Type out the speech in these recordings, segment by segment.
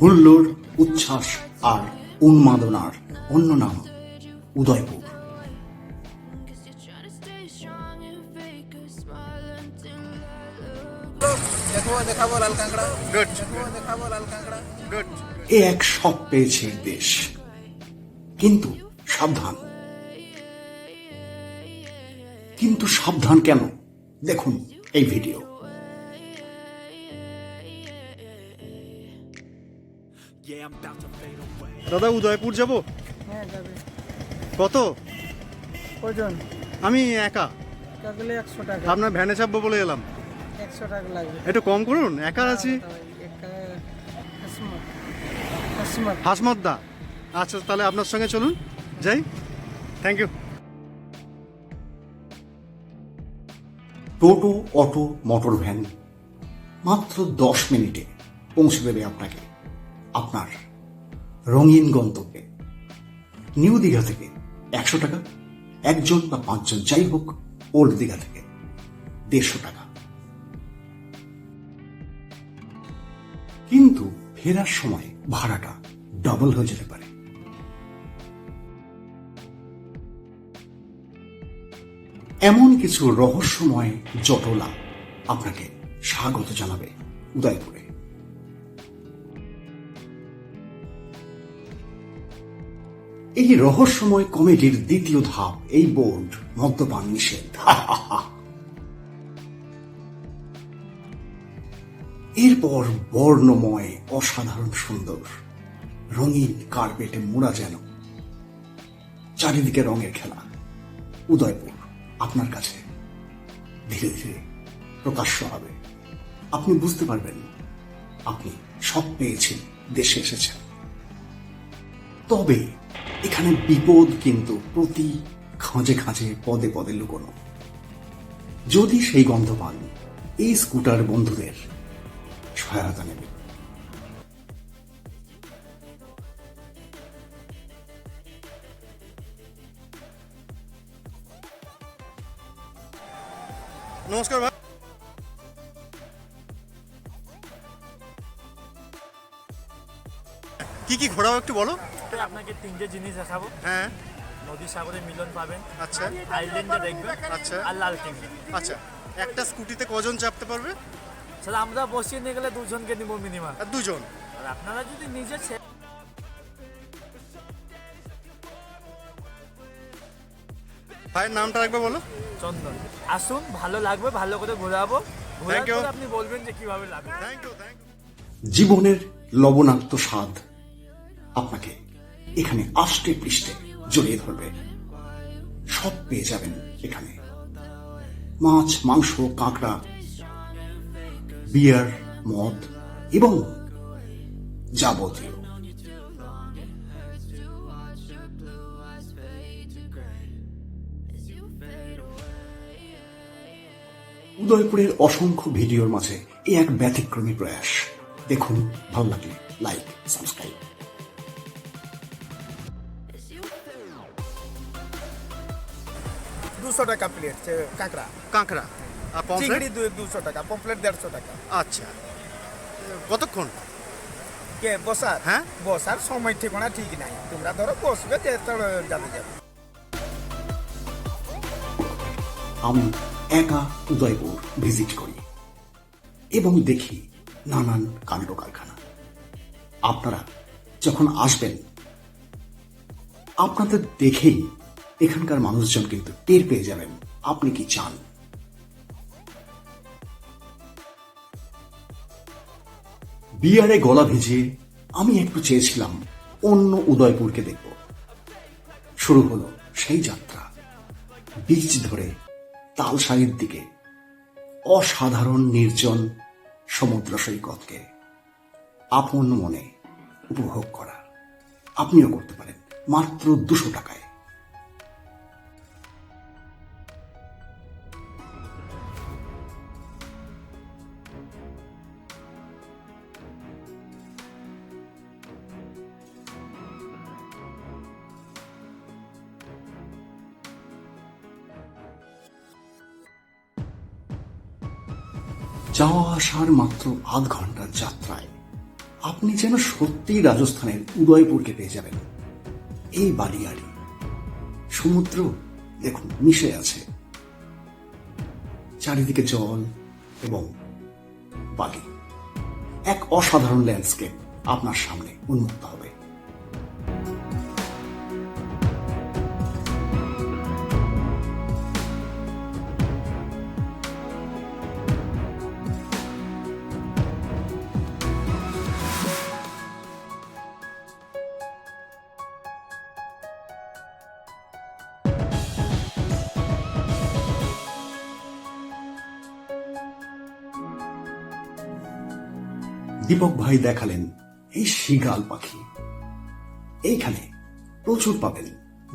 হুল্লোড়, উচ্ছ্বাস আর উন্মাদনার অন্য নাম উদয়পুর। এ এক সব পেয়েছে দেশ, কিন্তু সাবধান। কিন্তু সাবধান কেন? দেখুন এই ভিডিও। দাদা উদয়পুর যাব? হ্যাঁ যাবে। কত? কজন? আমি একা। গেলে 100 টাকা। আপনার ভ্যানে চাপবো বলে এলাম। 100 টাকা লাগবে। একটু কম করুন, একা আছি। হাসমত দা, আচ্ছা তাহলে আপনার সঙ্গে চলুন, যাই। Thank you. টোটো, অটো, মোটর ভ্যান মাত্র 10 মিনিটে পৌঁছে দেবে আপনাকে আপনার রঙিন গন্তব্যে। নিউ দীঘা থেকে 100 টাকা, একজন বা 5 জন যাই হোক। ওল্ড দীঘা থেকে 150 টাকা। কিন্তু ফেরার সময় ভাড়াটা ডাবল হয়ে যেতে পারে। এমন কিছু রহস্যময় জটলা আপনাকে স্বাগত জানাবে উদয়পুরে। এই রহস্যময় কমেডির দ্বিতীয় ধাপ, এই বোর্ড মদ্যপান নিষেধ। এরপর বর্ণময়, অসাধারণ সুন্দর রঙিন কার্পেটে মোড়া যেন চারিদিকে রঙের খেলা। উদয়পুর আপনার কাছে ধীরে ধীরে প্রকাশ্য হবে। আপনি বুঝতে পারবেন আপনি সব পেয়েছেন, দেশে এসেছেন। তবে এখানে বিপদ কিন্তু প্রতি খাঁজে খাঁজে, পদে পদে লুকোনো। যদি সেই গন্ধ পান, এই স্কুটার বন্ধুদের সহায়তা নেবে। নমস্কার ভাই। কি কি ঘোরাও একটু বলো। আপনাকে 3টে জিনিস দেখাবো। হ্যাঁ। নদী সাগরের মিলন পাবেন, আচ্ছা। আইল্যান্ডে দেখবেন, আচ্ছা। আর লাল টিঙ্গি। আচ্ছা, একটা স্কুটিতে কজন চাপতে পারবে? সেটা আমরা বসিয়ে নিয়ে গেলে 2 জনকে নিব মিনিমাম। আর 2 জন। আর আপনারা যদি নিজে ভাইয়ের নামটা একবার বলো। চন্দন, আসুন, ভালো লাগবে, ভালো করে ঘোরাবো। Thank you. আপনি বলবেন যে কিভাবে লাগবে। Thank you, thank you. জীবনের লবণাক্ত স্বাদ আপনাকে এখানে আষ্টে পৃষ্ঠে জড়িয়ে ধরবে। সব পেয়ে যাবেন এখানে। মাছ, মাংস, কাঁকড়া, বিয়ার, মদ এবং যাবতীয়। উদয়পুরের অসংখ্য ভিডিওর মাঝে এই এক ব্যতিক্রমী প্রয়াস। দেখুন, ভালো লাগলে লাইক, সাবস্ক্রাইব। 200 টাকা প্লেট কাঁকড়া। কাঁকড়া আর পমফ্রেট চিংড়ি 200 টাকা, পমফ্লেট 150 টাকা। আচ্ছা, কতক্ষণ? কে বসার? হ্যাঁ। বসার সময় ঠিকানা ঠিক নাই, তোমরা ধরো বসবে, যাবে যাবে। আমি একা উদয়পুর ভিজিট করি এবং দেখি নানান কাণ্ড কারখানা। আপনারা যখন আসবেন, আপনাদের দেখেই এখানকার মানুষজন কিন্তু টের পেয়ে যাবেন আপনি কি চান। বিয়ারে গলা ভিজিয়ে আমি একটু চেয়েছিলাম অন্য উদয়পুরকে দেখব। শুরু হলো সেই যাত্রা, বিচ ধরে তালসারির দিকে, অসাধারণ নির্জন সমুদ্র সৈকতকে আপন মনে উপভোগ করা। আপনিও করতে পারেন মাত্র 200 টাকায়। যাওয়া আসার মাত্র আধ ঘন্টার যাত্রায় আপনি যেন সত্যিই রাজস্থানের উদয়পুরকে পেয়ে যাবেন। এই বালিয়াড়ি সমুদ্র দেখুন মিশে আছে, চারিদিকে জল এবং বালি, এক অসাধারণ ল্যান্ডস্কেপ আপনার সামনে উন্মুক্ত হবে। দীপক ভাই দেখালেন এই শৃগাল পাখি এইখানে প্রচুর পাবেন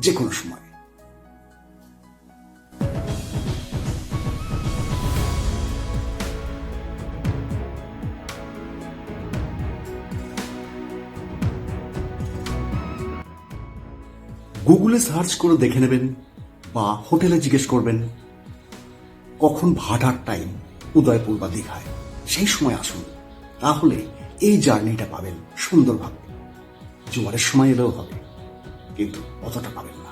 যে কোনো সময়। গুগলে সার্চ করে দেখে নেবেন বা হোটেলে জিজ্ঞেস করবেন কখন ভাটার টাইম উদয়পুর বা দীঘায়, সেই সময় আসুন, তাহলে এই জার্নিটা পাবেন সুন্দরভাবে। জোয়ারের সময় এলেও হবে, কিন্তু অতটা পাবেন না।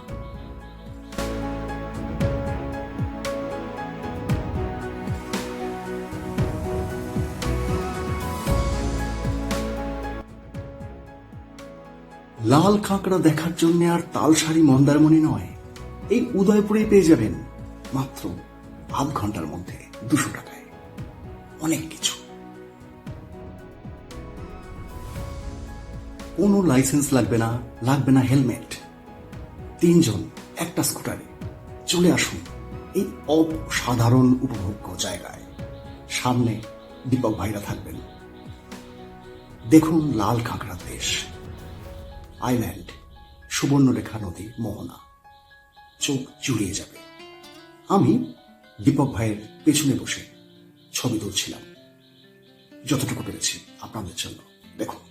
লাল কাঁকড়া দেখার জন্য আর তালসারি মন্দারমণি নয়, এই উদয়পুরে পেয়ে যাবেন মাত্র আধ ঘন্টার মধ্যে 200 টাকায় অনেক কিছু। কোনো লাইসেন্স লাগবে না, লাগবে না হেলমেট। 3 জন একটা স্কুটারে চলে আসুন এই অসাধারণ উপভোগ্য জায়গায়। সামনে দীপক ভাইরা থাকবেন। দেখুন লাল কাঁকড়া দেশ, আইল্যান্ড, সুবর্ণরেখা নদী, মোহনা, চোখ জুড়িয়ে যাবে। আমি দীপক ভাইয়ের পেছনে বসে ছবি তুলছিলাম যতটুকু পেরেছি আপনাদের জন্য। দেখুন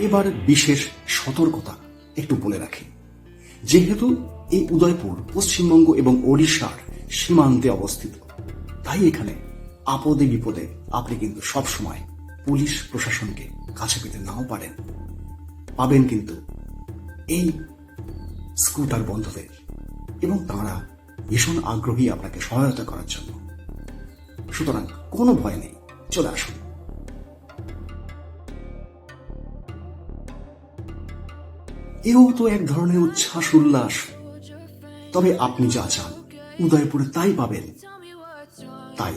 এবার বিশেষ সতর্কতা একটু বলে রাখি। যেহেতু এই উদয়পুর পশ্চিমবঙ্গ এবং ওড়িশার সীমান্তে অবস্থিত, তাই এখানে আপদে বিপদে আপনি কিন্তু সবসময় পুলিশ প্রশাসনকে কাছে পেতে নাও পারেন। পাবেন কিন্তু এই স্কুটার বন্ধুদের, এবং তারা ভীষণ আগ্রহী আপনাকে সহায়তা করার জন্য। সুতরাং কোনো ভয় নেই, চলে আসুন। এও তো এক ধরনের উচ্ছ্বাস উল্লাস। তবে আপনি যা চান উদয়পুরে তাই পাবেন। তাই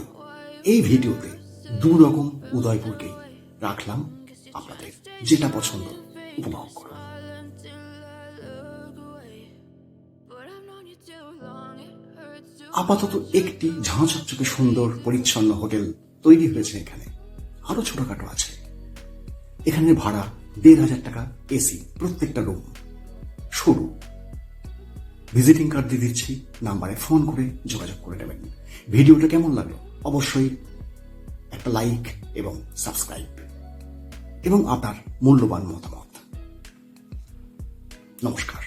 এই ভিডিওতে 2 রকম উদয়পুরকে রাখলাম, আপনাদের যেটা পছন্দ উপভোগ করুন। আপাতত একটি ঝাঁচকচকে সুন্দর পরিচ্ছন্ন হোটেল তৈরি হয়েছে এখানে, আরো ছোটখাটো আছে। এখানে ভাড়া 1,500 টাকা এসি, প্রত্যেকটা রুম। শুরু ভিজিটিং কার্ড দিয়ে দিচ্ছি, নাম্বারে ফোন করে যোগাযোগ করে নেবেন। ভিডিওটা কেমন লাগলো অবশ্যই একটা লাইক এবং সাবস্ক্রাইব, এবং আপনার মূল্যবান মতামত। নমস্কার।